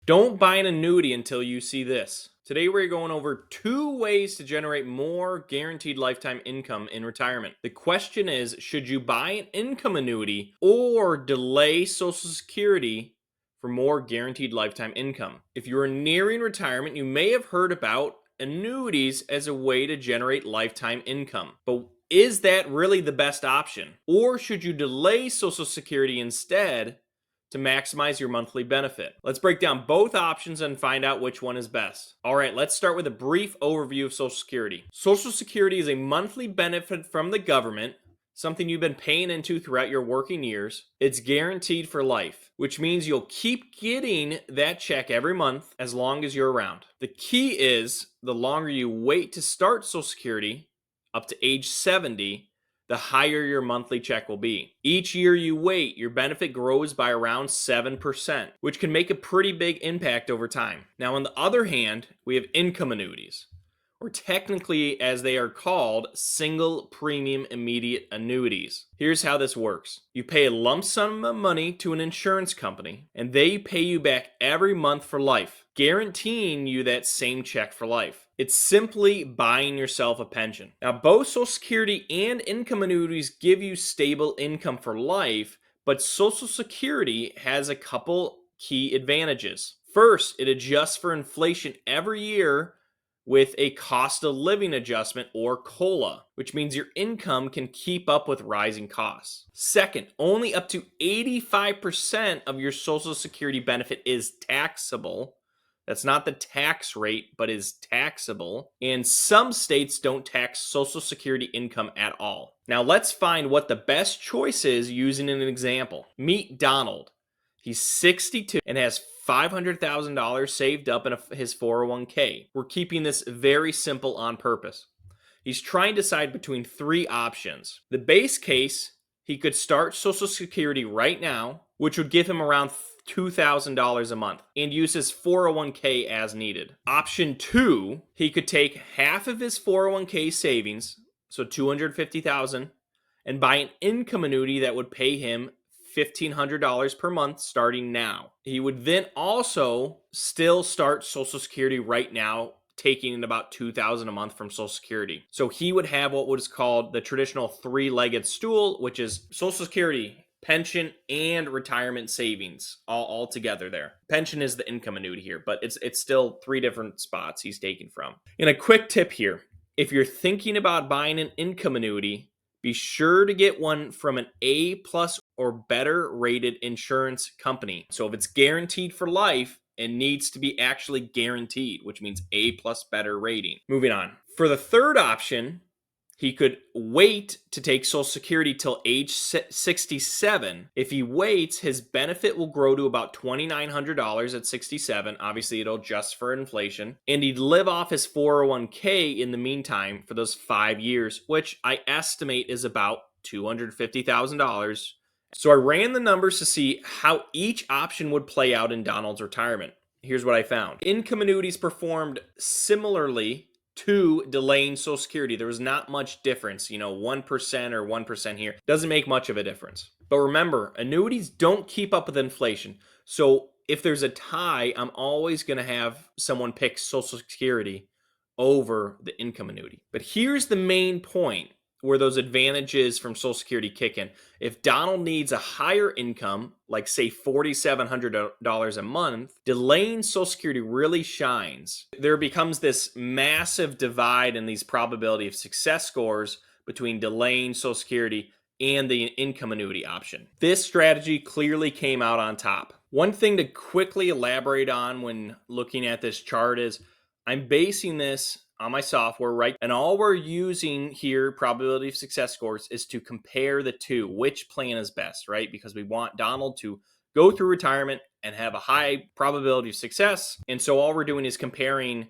Don't buy an annuity until you see this. Today, we're going over 2 ways to generate more guaranteed lifetime income in retirement. The question is, should you buy an income annuity or delay Social Security for more guaranteed lifetime income? If you're nearing retirement, you may have heard about annuities as a way to generate lifetime income. But is that really the best option? Or should you delay Social Security instead to maximize your monthly benefit? Let's break down both options and find out which one is best. All right, let's start with a brief overview of Social Security. Social Security is a monthly benefit from the government, something you've been paying into throughout your working years. It's guaranteed for life, which means you'll keep getting that check every month as long as you're around. The key is the longer you wait to start Social Security, up to age 70, the higher your monthly check will be. Each year you wait, your benefit grows by around 7%, which can make a pretty big impact over time. Now, on the other hand, we have income annuities, or technically, as they are called, single premium immediate annuities. Here's how this works. You pay a lump sum of money to an insurance company, and they pay you back every month for life, guaranteeing you that same check for life. It's simply buying yourself a pension. Now, both Social Security and income annuities give you stable income for life, but Social Security has a couple key advantages. First, it adjusts for inflation every year with a cost of living adjustment, or COLA, which means your income can keep up with rising costs. Second, only up to 85% of your Social Security benefit is taxable. That's not the tax rate, but is taxable. And some states don't tax Social Security income at all. Now let's find what the best choice is using an example. Meet Donald. He's 62 and has $500,000 saved up in his 401k. We're keeping this very simple on purpose. He's trying to decide between 3 options. The base case, he could start Social Security right now, which would give him around $2,000 a month, and use his 401k as needed. Option 2, he could take half of his 401k savings, so $250,000, and buy an income annuity that would pay him $1,500 per month starting now. He would then also still start Social Security right now, taking in about $2,000 a month from Social Security. So he would have what was called the traditional 3-legged stool, which is Social Security, pension, and retirement savings all together there. Pension is the income annuity here, but it's still 3 different spots he's taking from. And a quick tip here, if you're thinking about buying an income annuity, be sure to get one from an A+ or better rated insurance company. So if it's guaranteed for life, it needs to be actually guaranteed, which means A+ better rating. Moving on. For the third option, he could wait to take Social Security till age 67. If he waits, his benefit will grow to about $2,900 at 67. Obviously, it'll adjust for inflation. And he'd live off his 401k in the meantime for those 5 years, which I estimate is about $250,000. So I ran the numbers to see how each option would play out in Donald's retirement. Here's what I found. Income annuities performed similarly to delaying Social Security. There was not much difference, 1% or 1% here. Doesn't make much of a difference. But remember, annuities don't keep up with inflation. So if there's a tie, I'm always going to have someone pick Social Security over the income annuity. But here's the main point where those advantages from Social Security kick in. If Donald needs a higher income, like say $4,700 a month, delaying Social Security really shines. There becomes this massive divide in these probability of success scores between delaying Social Security and the income annuity option. This strategy clearly came out on top. One thing to quickly elaborate on when looking at this chart is I'm basing this on my software, right? And all we're using here, probability of success scores, is to compare the two, which plan is best, right? Because we want Donald to go through retirement and have a high probability of success. And so all we're doing is comparing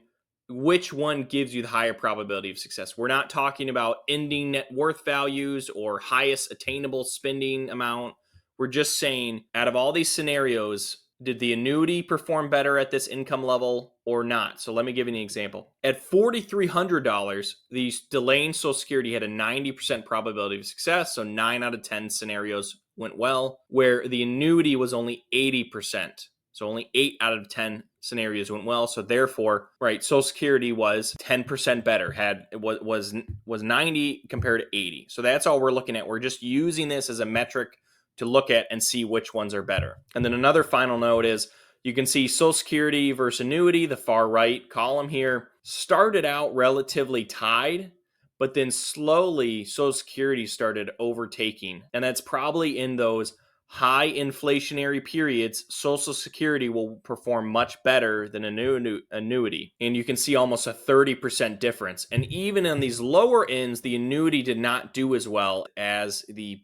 which one gives you the higher probability of success. We're not talking about ending net worth values or highest attainable spending amount. We're just saying, out of all these scenarios, did the annuity perform better at this income level or not? So let me give you an example. At $4,300, the delaying Social Security had a 90% probability of success. So 9 out of 10 scenarios went well, where the annuity was only 80% So only 8 out of 10 scenarios went well. So therefore, right, Social Security was 10% better. Was 90 compared to 80. So that's all we're looking at. We're just using this as a metric to look at and see which ones are better. And then another final note is you can see Social Security versus annuity, the far right column here, started out relatively tied, but then slowly Social Security started overtaking. And that's probably in those high inflationary periods, Social Security will perform much better than a new annuity. And you can see almost a 30% difference. And even on these lower ends, the annuity did not do as well as the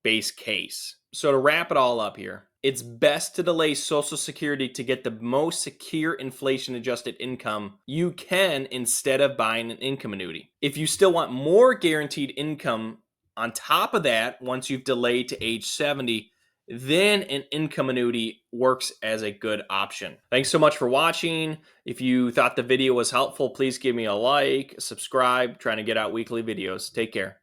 base case. So to wrap it all up here, it's best to delay Social Security to get the most secure inflation adjusted income you can instead of buying an income annuity. If you still want more guaranteed income on top of that, once you've delayed to age 70, then an income annuity works as a good option. Thanks so much for watching. If you thought the video was helpful, please give me a like, subscribe, trying to get out weekly videos. Take care.